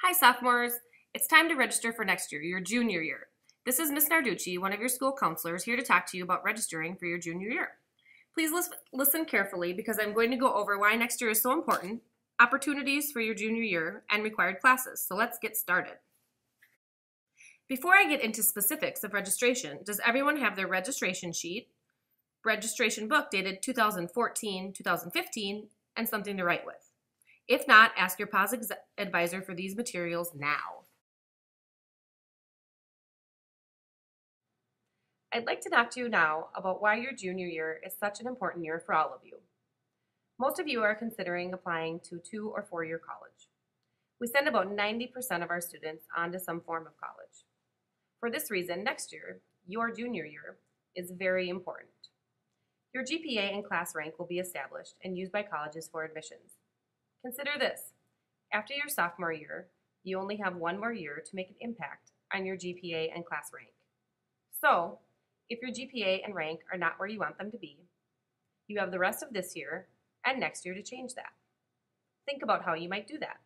Hi, sophomores. It's time to register for next year, your junior year. This is Miss Narducci, one of your school counselors, here to talk to you about registering for your junior year. Please listen carefully because I'm going to go over why next year is so important, opportunities for your junior year, and required classes. So let's get started. Before I get into specifics of registration, does everyone have their registration sheet, registration book dated 2014, 2015, and something to write with? If not, ask your POS advisor for these materials now. I'd like to talk to you now about why your junior year is such an important year for all of you. Most of you are considering applying to 2 or 4-year college. We send about 90% of our students on to some form of college. For this reason, next year, your junior year, is very important. Your GPA and class rank will be established and used by colleges for admissions. Consider this. After your sophomore year, you only have 1 more year to make an impact on your GPA and class rank. So, if your GPA and rank are not where you want them to be, you have the rest of this year and next year to change that. Think about how you might do that.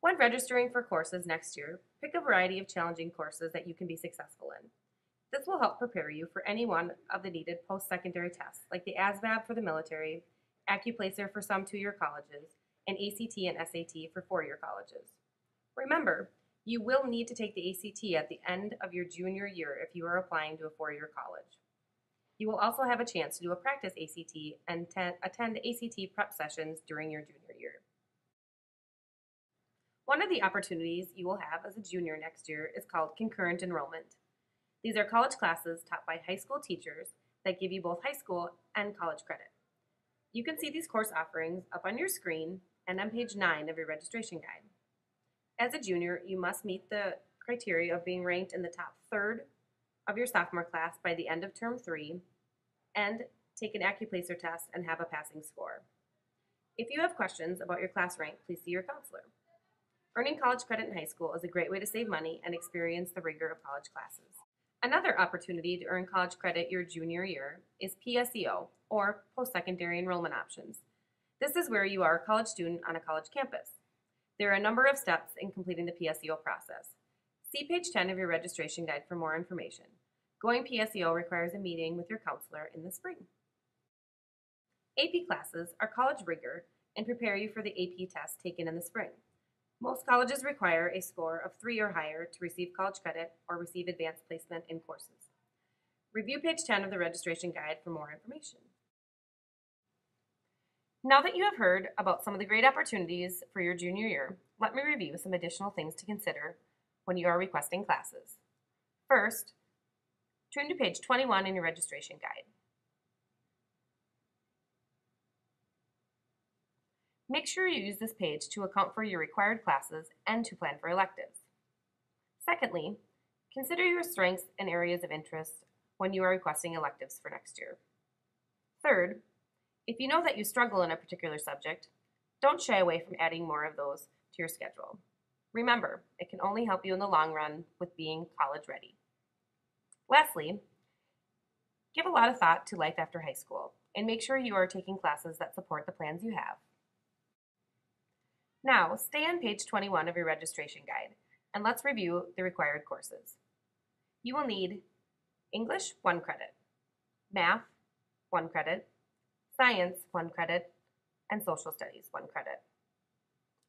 When registering for courses next year, pick a variety of challenging courses that you can be successful in. This will help prepare you for any one of the needed post-secondary tests, like the ASVAB for the military, Accuplacer for some 2-year colleges, and ACT and SAT for 4-year colleges. Remember, you will need to take the ACT at the end of your junior year if you are applying to a 4-year college. You will also have a chance to do a practice ACT and attend ACT prep sessions during your junior year. One of the opportunities you will have as a junior next year is called concurrent enrollment. These are college classes taught by high school teachers that give you both high school and college credit. You can see these course offerings up on your screen and on page 9 of your registration guide. As a junior, you must meet the criteria of being ranked in the top third of your sophomore class by the end of term 3 and take an Accuplacer test and have a passing score. If you have questions about your class rank, please see your counselor. Earning college credit in high school is a great way to save money and experience the rigor of college classes. Another opportunity to earn college credit your junior year is PSEO, or post-secondary enrollment options. This is where you are a college student on a college campus. There are a number of steps in completing the PSEO process. See page 10 of your registration guide for more information. Going PSEO requires a meeting with your counselor in the spring. AP classes are college rigor and prepare you for the AP test taken in the spring. Most colleges require a score of 3 or higher to receive college credit or receive advanced placement in courses. Review page 10 of the registration guide for more information. Now that you have heard about some of the great opportunities for your junior year, let me review some additional things to consider when you are requesting classes. First, turn to page 21 in your registration guide. Make sure you use this page to account for your required classes and to plan for electives. Secondly, consider your strengths and areas of interest when you are requesting electives for next year. Third, if you know that you struggle in a particular subject, don't shy away from adding more of those to your schedule. Remember, it can only help you in the long run with being college ready. Lastly, give a lot of thought to life after high school and make sure you are taking classes that support the plans you have. Now, stay on page 21 of your registration guide and let's review the required courses. You will need English 1 credit, Math 1 credit, Science 1 credit, and Social Studies 1 credit.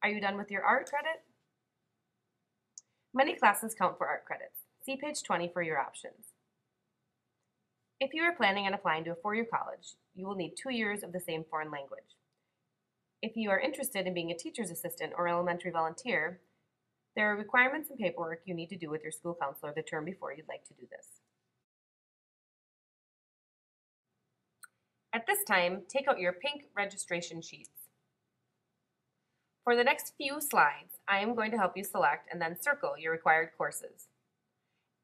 Are you done with your art credit? Many classes count for art credits. See page 20 for your options. If you are planning on applying to a 4-year college, you will need 2 years of the same foreign language. If you are interested in being a teacher's assistant or elementary volunteer, there are requirements and paperwork you need to do with your school counselor the term before you'd like to do this. At this time, take out your pink registration sheets. For the next few slides, I am going to help you select and then circle your required courses.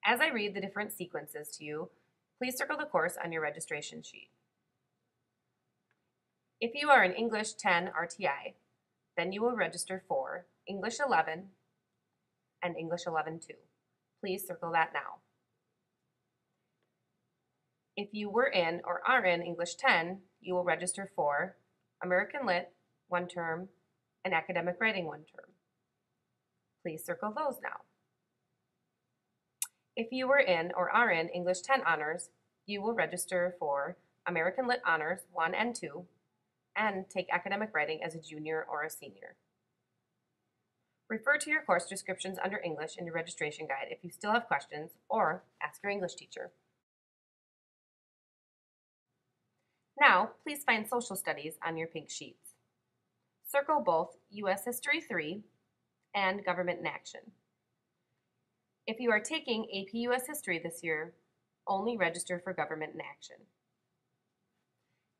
As I read the different sequences to you, please circle the course on your registration sheet. If you are an English 10 RTI, then you will register for English 11 and English 11-2. Please circle that now. If you were in or are in English 10, you will register for American Lit 1 term and Academic Writing 1 term. Please circle those now. If you were in or are in English 10 Honors, you will register for American Lit Honors 1 and 2 and take academic writing as a junior or a senior. Refer to your course descriptions under English in your registration guide if you still have questions, or ask your English teacher. Now, please find Social Studies on your pink sheets. Circle both U.S. History 3 and Government in Action. If you are taking AP U.S. History this year, only register for Government in Action.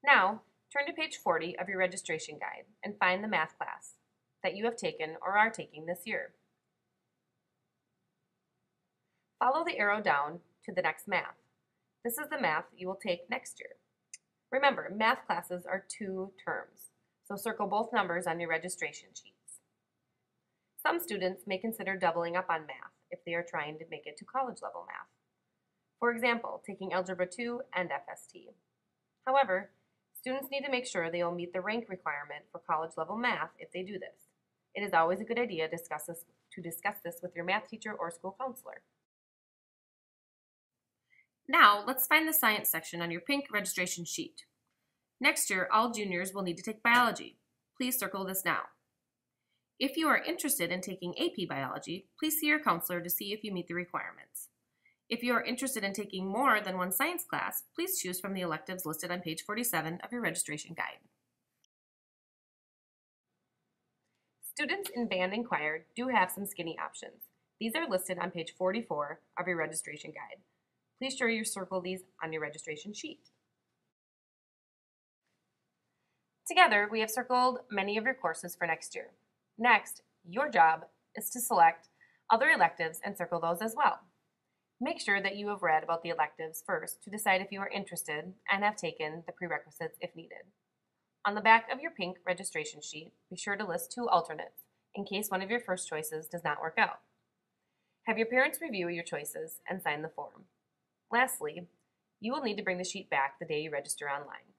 Now, turn to page 40 of your registration guide and find the math class that you have taken or are taking this year. Follow the arrow down to the next math. This is the math you will take next year. Remember, math classes are 2 terms, so circle both numbers on your registration sheets. Some students may consider doubling up on math if they are trying to make it to college level math. For example, taking Algebra 2 and FST. However, students need to make sure they will meet the rank requirement for college level math if they do this. It is always a good idea to discuss this with your math teacher or school counselor. Now, let's find the science section on your pink registration sheet. Next year, all juniors will need to take biology. Please circle this now. If you are interested in taking AP Biology, please see your counselor to see if you meet the requirements. If you are interested in taking more than one science class, please choose from the electives listed on page 47 of your registration guide. Students in band and choir do have some skinny options. These are listed on page 44 of your registration guide. Please sure you circle these on your registration sheet. Together, we have circled many of your courses for next year. Next, your job is to select other electives and circle those as well. Make sure that you have read about the electives first to decide if you are interested and have taken the prerequisites if needed. On the back of your pink registration sheet, be sure to list 2 alternates in case one of your first choices does not work out. Have your parents review your choices and sign the form. Lastly, you will need to bring the sheet back the day you register online.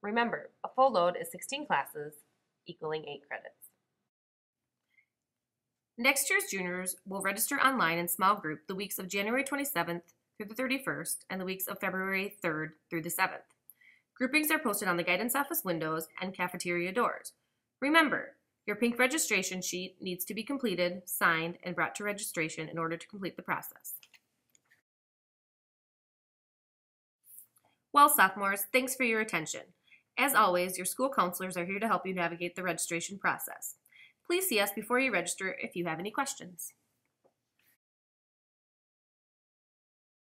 Remember, a full load is 16 classes, equaling 8 credits. Next year's juniors will register online in small group the weeks of January 27th through the 31st and the weeks of February 3rd through the 7th. Groupings are posted on the guidance office windows and cafeteria doors. Remember, your pink registration sheet needs to be completed, signed, and brought to registration in order to complete the process. Well, sophomores, thanks for your attention. As always, your school counselors are here to help you navigate the registration process. Please see us before you register if you have any questions.